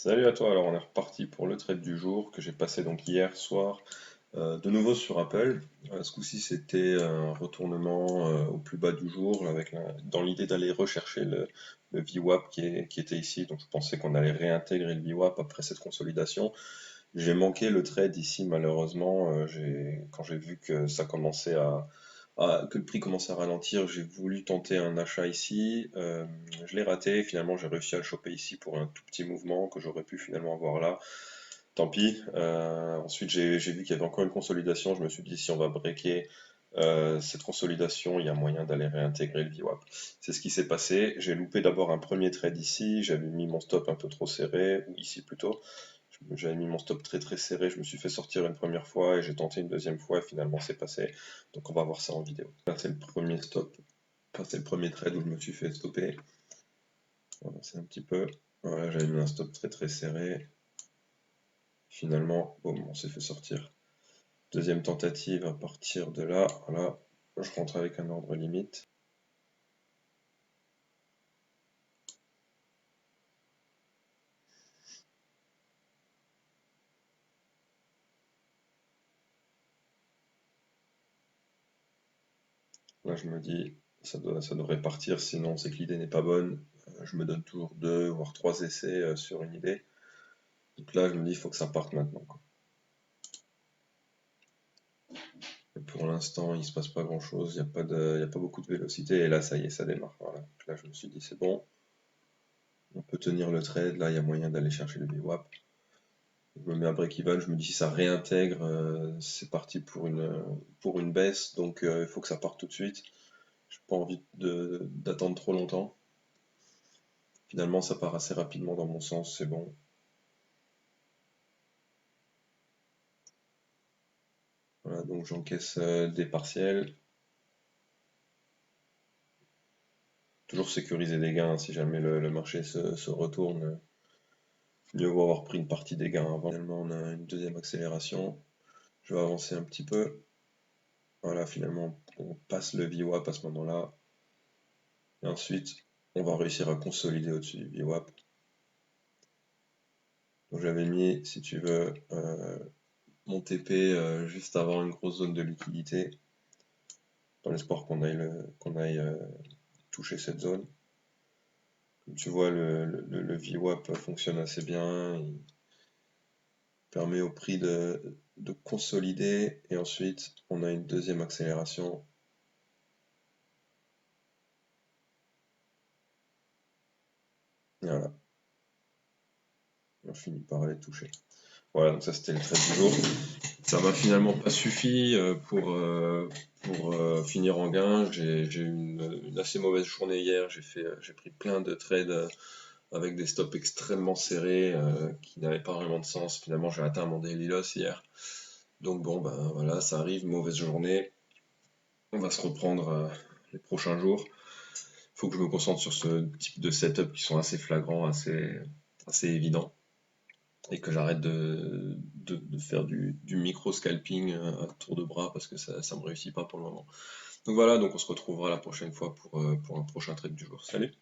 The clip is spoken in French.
Salut à toi, alors on est reparti pour le trade du jour que j'ai passé donc hier soir de nouveau sur Apple. Ce coup-ci c'était un retournement au plus bas du jour avec dans l'idée d'aller rechercher le VWAP qui était ici. Donc je pensais qu'on allait réintégrer le VWAP après cette consolidation. J'ai manqué le trade ici malheureusement. Quand j'ai vu que ça commençait que le prix commençait à ralentir, j'ai voulu tenter un achat ici. Je l'ai raté. Finalement, j'ai réussi à le choper ici pour un tout petit mouvement que j'aurais pu finalement avoir là. Tant pis. Ensuite, j'ai vu qu'il y avait encore une consolidation. Je me suis dit, si on va breaker cette consolidation, il y a moyen d'aller réintégrer le VWAP. C'est ce qui s'est passé. J'ai loupé d'abord un premier trade ici. J'avais mis mon stop un peu trop serré, ou ici plutôt. J'avais mis mon stop très très serré, je me suis fait sortir une première fois et j'ai tenté une deuxième fois et finalement c'est passé. Donc on va voir ça en vidéo. Là c'est le premier stop, enfin c'est le premier trade où je me suis fait stopper. On va avancer un petit peu. Voilà, j'avais mis un stop très très serré. Finalement, boum, on s'est fait sortir. Deuxième tentative à partir de là, voilà, je rentre avec un ordre limite. Là je me dis, ça devrait partir, sinon c'est que l'idée n'est pas bonne. Je me donne toujours 2 voire 3 essais sur une idée. Donc là je me dis, il faut que ça parte maintenant, quoi. Pour l'instant, il se passe pas grand-chose, il y a pas beaucoup de vélocité, et là, ça y est, ça démarre. Voilà. Donc là, je me suis dit, c'est bon, on peut tenir le trade, là, il y a moyen d'aller chercher le VWAP. Je me mets un break-even, je me dis, si ça réintègre, c'est parti pour une baisse, donc il faut que ça parte tout de suite. J'ai pas envie d'attendre trop longtemps. Finalement, ça part assez rapidement dans mon sens, c'est bon. Voilà, donc j'encaisse des partiels. Toujours sécuriser des gains, si jamais le marché se retourne. Mieux vaut avoir pris une partie des gains avant. Finalement, on a une deuxième accélération. Je vais avancer un petit peu. Voilà, finalement, on passe le VWAP à ce moment-là. Et ensuite, on va réussir à consolider au-dessus du VWAP. Donc j'avais mis, si tu veux, mon TP juste avant une grosse zone de liquidité, dans l'espoir qu'on aille toucher cette zone. Comme tu vois, le VWAP fonctionne assez bien. Il permet au prix de consolider. Et ensuite, on a une deuxième accélération. Voilà, on finit par aller toucher. Voilà, donc ça c'était le trade du jour. Ça m'a finalement pas suffi pour finir en gain. J'ai eu une assez mauvaise journée hier. J'ai pris plein de trades avec des stops extrêmement serrés qui n'avaient pas vraiment de sens. Finalement, j'ai atteint mon daily loss hier. Donc bon, ben voilà, ça arrive, mauvaise journée. On va se reprendre les prochains jours. Il faut que je me concentre sur ce type de setup qui sont assez flagrants, assez évidents. Et que j'arrête de faire du micro-scalping à tour de bras parce que ça me réussit pas pour le moment. Donc voilà, donc on se retrouvera la prochaine fois pour un prochain trade du jour. Salut!